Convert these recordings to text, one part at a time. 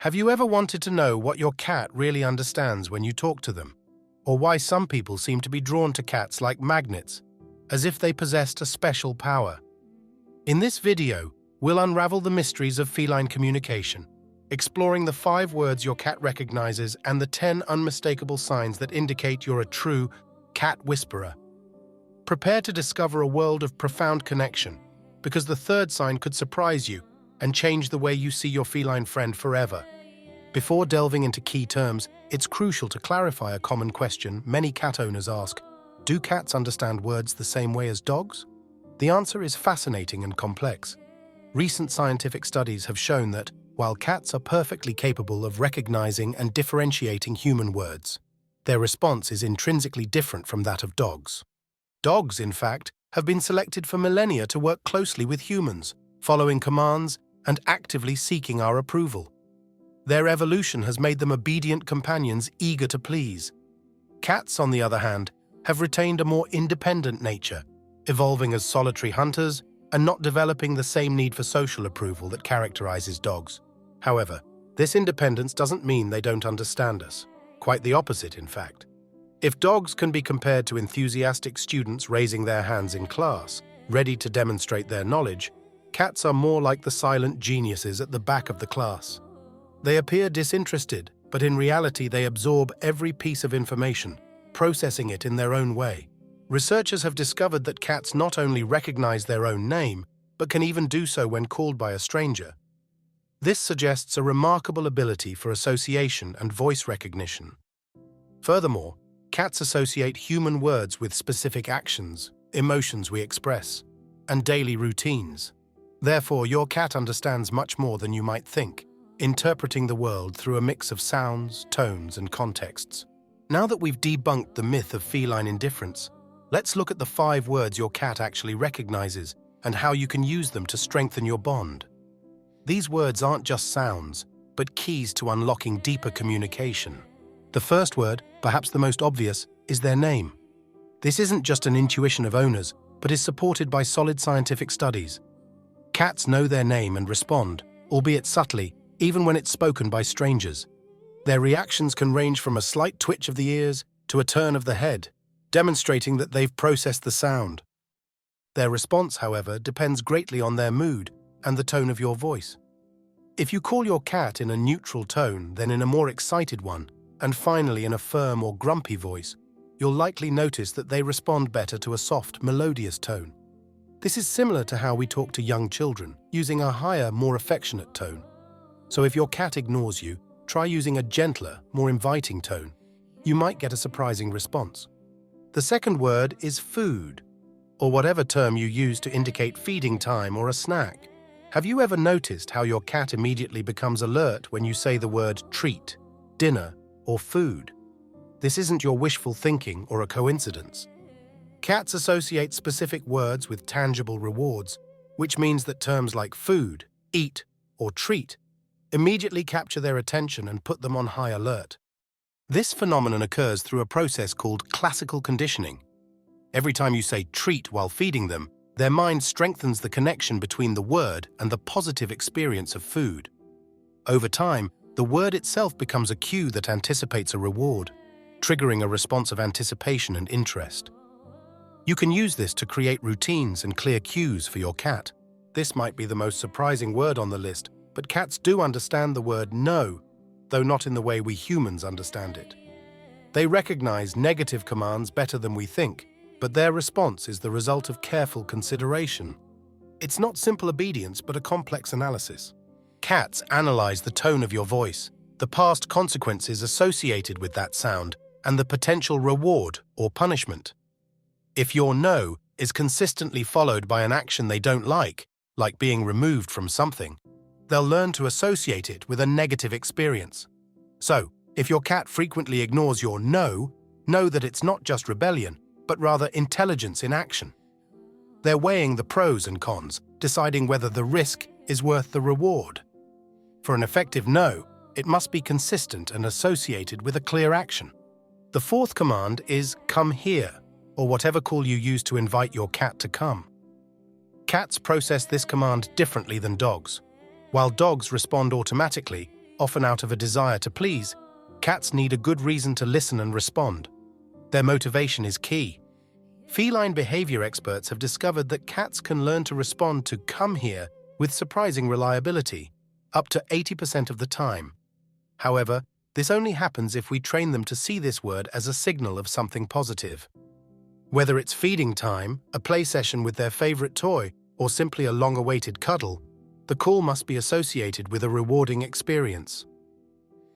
Have you ever wanted to know what your cat really understands when you talk to them? Or why some people seem to be drawn to cats like magnets, as if they possessed a special power? In this video, we'll unravel the mysteries of feline communication, exploring the 5 words your cat recognizes and the 10 unmistakable signs that indicate you're a true cat whisperer. Prepare to discover a world of profound connection, because the 3rd sign could surprise you and change the way you see your feline friend forever. Before delving into key terms, it's crucial to clarify a common question many cat owners ask: do cats understand words the same way as dogs? The answer is fascinating and complex. Recent scientific studies have shown that, while cats are perfectly capable of recognizing and differentiating human words, their response is intrinsically different from that of dogs. Dogs, in fact, have been selected for millennia to work closely with humans, following commands and actively seeking our approval. Their evolution has made them obedient companions eager to please. Cats, on the other hand, have retained a more independent nature, evolving as solitary hunters and not developing the same need for social approval that characterizes dogs. However, this independence doesn't mean they don't understand us. Quite the opposite, in fact. If dogs can be compared to enthusiastic students raising their hands in class, ready to demonstrate their knowledge, cats are more like the silent geniuses at the back of the class. They appear disinterested, but in reality they absorb every piece of information, processing it in their own way. Researchers have discovered that cats not only recognize their own name, but can even do so when called by a stranger. This suggests a remarkable ability for association and voice recognition. Furthermore, cats associate human words with specific actions, emotions we express, and daily routines. Therefore, your cat understands much more than you might think, interpreting the world through a mix of sounds, tones, and contexts. Now that we've debunked the myth of feline indifference, let's look at the 5 words your cat actually recognizes and how you can use them to strengthen your bond. These words aren't just sounds, but keys to unlocking deeper communication. The first word, perhaps the most obvious, is their name. This isn't just an intuition of owners, but is supported by solid scientific studies. Cats know their name and respond, albeit subtly, even when it's spoken by strangers. Their reactions can range from a slight twitch of the ears to a turn of the head, demonstrating that they've processed the sound. Their response, however, depends greatly on their mood and the tone of your voice. If you call your cat in a neutral tone, then in a more excited one, and finally in a firm or grumpy voice, you'll likely notice that they respond better to a soft, melodious tone. This is similar to how we talk to young children, using a higher, more affectionate tone. So if your cat ignores you, try using a gentler, more inviting tone. You might get a surprising response. The second word is food, or whatever term you use to indicate feeding time or a snack. Have you ever noticed how your cat immediately becomes alert when you say the word treat, dinner, or food? This isn't your wishful thinking or a coincidence. Cats associate specific words with tangible rewards, which means that terms like food, eat, or treat immediately capture their attention and put them on high alert. This phenomenon occurs through a process called classical conditioning. Every time you say treat while feeding them, their mind strengthens the connection between the word and the positive experience of food. Over time, the word itself becomes a cue that anticipates a reward, triggering a response of anticipation and interest. You can use this to create routines and clear cues for your cat. This might be the most surprising word on the list, but cats do understand the word no, though not in the way we humans understand it. They recognize negative commands better than we think, but their response is the result of careful consideration. It's not simple obedience, but a complex analysis. Cats analyze the tone of your voice, the past consequences associated with that sound, and the potential reward or punishment. If your no is consistently followed by an action they don't like being removed from something, they'll learn to associate it with a negative experience. So, if your cat frequently ignores your no, know that it's not just rebellion, but rather intelligence in action. They're weighing the pros and cons, deciding whether the risk is worth the reward. For an effective no, it must be consistent and associated with a clear action. The 4th command is come here, or whatever call you use to invite your cat to come. Cats process this command differently than dogs. While dogs respond automatically, often out of a desire to please, cats need a good reason to listen and respond. Their motivation is key. Feline behavior experts have discovered that cats can learn to respond to "come here" with surprising reliability, up to 80% of the time. However, this only happens if we train them to see this word as a signal of something positive. Whether it's feeding time, a play session with their favorite toy, or simply a long-awaited cuddle, the call must be associated with a rewarding experience.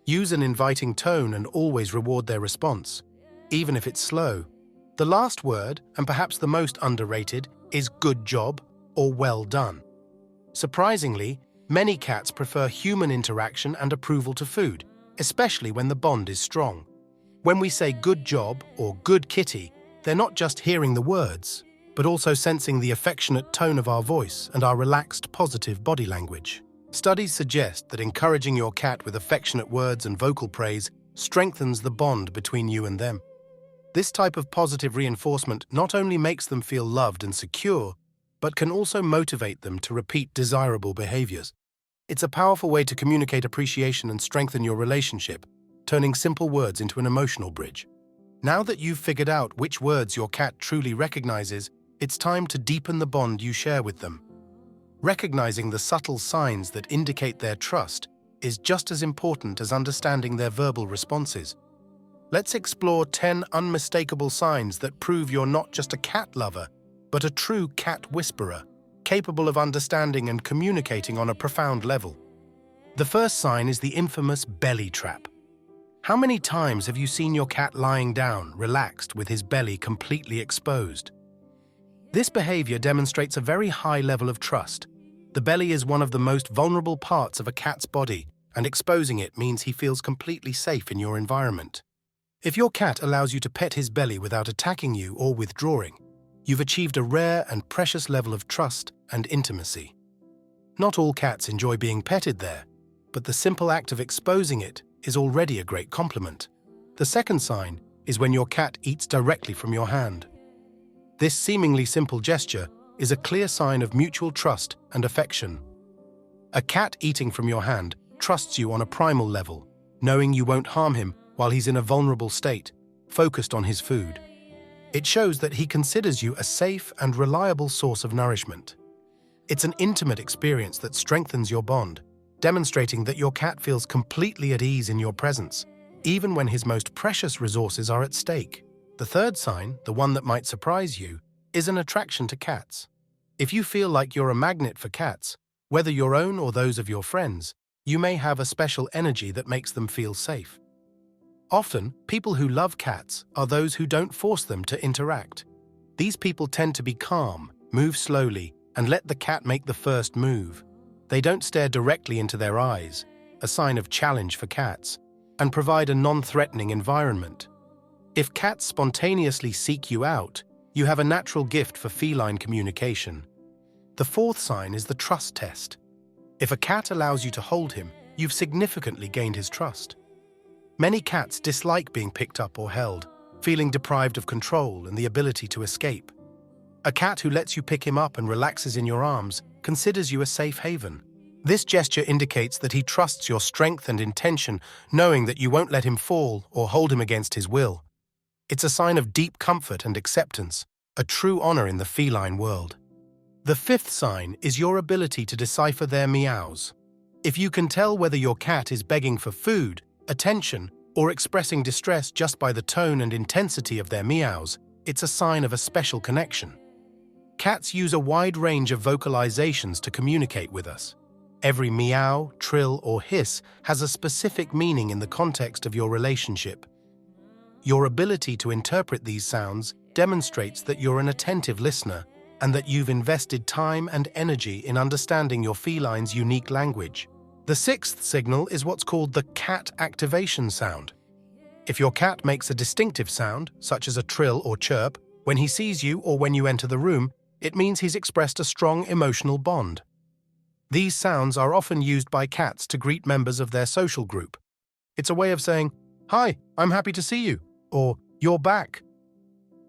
Use an inviting tone and always reward their response, even if it's slow. The last word, and perhaps the most underrated, is "good job" or "well done." Surprisingly, many cats prefer human interaction and approval to food, especially when the bond is strong. When we say "good job" or "good kitty," they're not just hearing the words, but also sensing the affectionate tone of our voice and our relaxed, positive body language. Studies suggest that encouraging your cat with affectionate words and vocal praise strengthens the bond between you and them. This type of positive reinforcement not only makes them feel loved and secure, but can also motivate them to repeat desirable behaviors. It's a powerful way to communicate appreciation and strengthen your relationship, turning simple words into an emotional bridge. Now that you've figured out which words your cat truly recognizes, it's time to deepen the bond you share with them. Recognizing the subtle signs that indicate their trust is just as important as understanding their verbal responses. Let's explore 10 unmistakable signs that prove you're not just a cat lover, but a true cat whisperer, capable of understanding and communicating on a profound level. The first sign is the infamous belly trap. How many times have you seen your cat lying down, relaxed, with his belly completely exposed? This behavior demonstrates a very high level of trust. The belly is one of the most vulnerable parts of a cat's body, and exposing it means he feels completely safe in your environment. If your cat allows you to pet his belly without attacking you or withdrawing, you've achieved a rare and precious level of trust and intimacy. Not all cats enjoy being petted there, but the simple act of exposing it is already a great compliment. The second sign is when your cat eats directly from your hand. This seemingly simple gesture is a clear sign of mutual trust and affection. A cat eating from your hand trusts you on a primal level, knowing you won't harm him while he's in a vulnerable state, focused on his food. It shows that he considers you a safe and reliable source of nourishment. It's an intimate experience that strengthens your bond, demonstrating that your cat feels completely at ease in your presence, even when his most precious resources are at stake. The third sign, the one that might surprise you, is an attraction to cats. If you feel like you're a magnet for cats, whether your own or those of your friends, you may have a special energy that makes them feel safe. Often, people who love cats are those who don't force them to interact. These people tend to be calm, move slowly, and let the cat make the first move. They don't stare directly into their eyes, a sign of challenge for cats, and provide a non-threatening environment. If cats spontaneously seek you out, you have a natural gift for feline communication. The fourth sign is the trust test. If a cat allows you to hold him, you've significantly gained his trust. Many cats dislike being picked up or held, feeling deprived of control and the ability to escape. A cat who lets you pick him up and relaxes in your arms considers you a safe haven. This gesture indicates that he trusts your strength and intention, knowing that you won't let him fall or hold him against his will. It's a sign of deep comfort and acceptance, a true honor in the feline world. The fifth sign is your ability to decipher their meows. If you can tell whether your cat is begging for food, attention, or expressing distress just by the tone and intensity of their meows, it's a sign of a special connection. Cats use a wide range of vocalizations to communicate with us. Every meow, trill, or hiss has a specific meaning in the context of your relationship. Your ability to interpret these sounds demonstrates that you're an attentive listener and that you've invested time and energy in understanding your feline's unique language. The sixth signal is what's called the cat activation sound. If your cat makes a distinctive sound, such as a trill or chirp, when he sees you or when you enter the room, it means he's expressed a strong emotional bond. These sounds are often used by cats to greet members of their social group. It's a way of saying, "Hi, I'm happy to see you," or "You're back."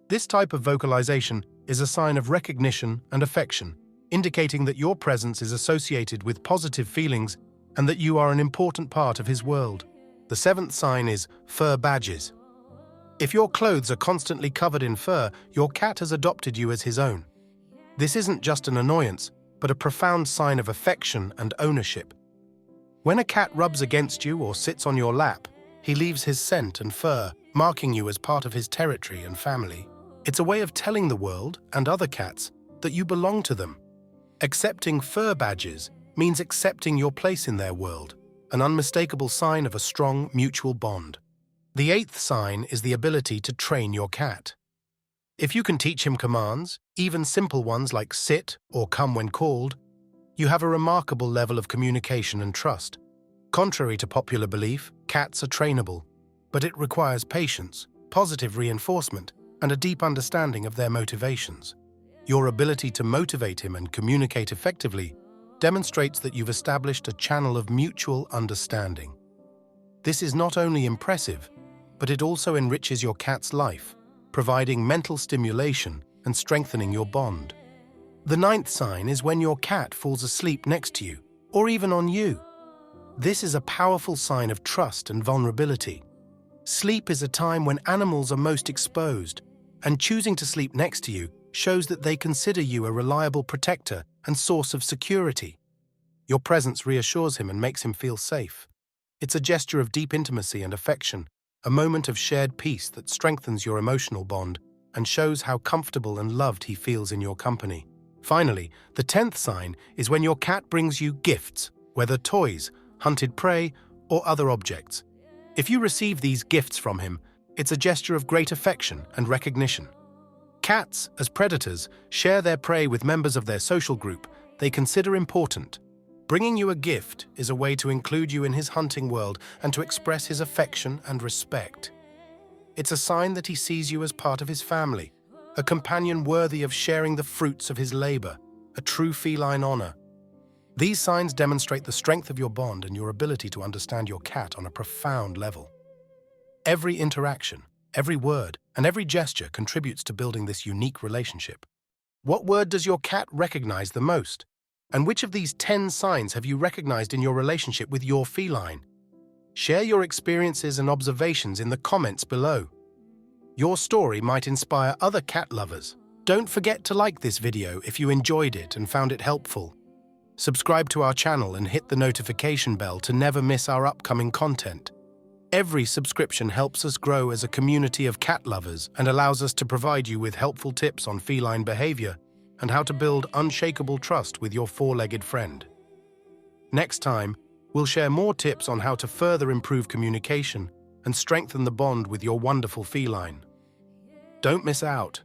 This type of vocalization is a sign of recognition and affection, indicating that your presence is associated with positive feelings and that you are an important part of his world. The seventh sign is fur badges. If your clothes are constantly covered in fur, your cat has adopted you as his own. This isn't just an annoyance, but a profound sign of affection and ownership. When a cat rubs against you or sits on your lap, he leaves his scent and fur, marking you as part of his territory and family. It's a way of telling the world, and other cats, that you belong to them. Accepting fur badges means accepting your place in their world, an unmistakable sign of a strong mutual bond. The eighth sign is the ability to train your cat. If you can teach him commands, even simple ones like sit or come when called, you have a remarkable level of communication and trust. Contrary to popular belief, cats are trainable, but it requires patience, positive reinforcement, and a deep understanding of their motivations. Your ability to motivate him and communicate effectively demonstrates that you've established a channel of mutual understanding. This is not only impressive, but it also enriches your cat's life, providing mental stimulation and strengthening your bond. The ninth sign is when your cat falls asleep next to you, or even on you. This is a powerful sign of trust and vulnerability. Sleep is a time when animals are most exposed, and choosing to sleep next to you shows that they consider you a reliable protector and source of security. Your presence reassures him and makes him feel safe. It's a gesture of deep intimacy and affection, a moment of shared peace that strengthens your emotional bond and shows how comfortable and loved he feels in your company. Finally, the 10th sign is when your cat brings you gifts, whether toys, hunted prey, or other objects. If you receive these gifts from him, it's a gesture of great affection and recognition. Cats, as predators, share their prey with members of their social group they consider important. Bringing you a gift is a way to include you in his hunting world and to express his affection and respect. It's a sign that he sees you as part of his family, a companion worthy of sharing the fruits of his labor, a true feline honor. These signs demonstrate the strength of your bond and your ability to understand your cat on a profound level. Every interaction, every word, and every gesture contributes to building this unique relationship. What word does your cat recognize the most? And which of these 10 signs have you recognized in your relationship with your feline? Share your experiences and observations in the comments below. Your story might inspire other cat lovers. Don't forget to like this video if you enjoyed it and found it helpful. Subscribe to our channel and hit the notification bell to never miss our upcoming content. Every subscription helps us grow as a community of cat lovers and allows us to provide you with helpful tips on feline behavior and how to build unshakable trust with your four-legged friend. Next time, we'll share more tips on how to further improve communication and strengthen the bond with your wonderful feline. Don't miss out.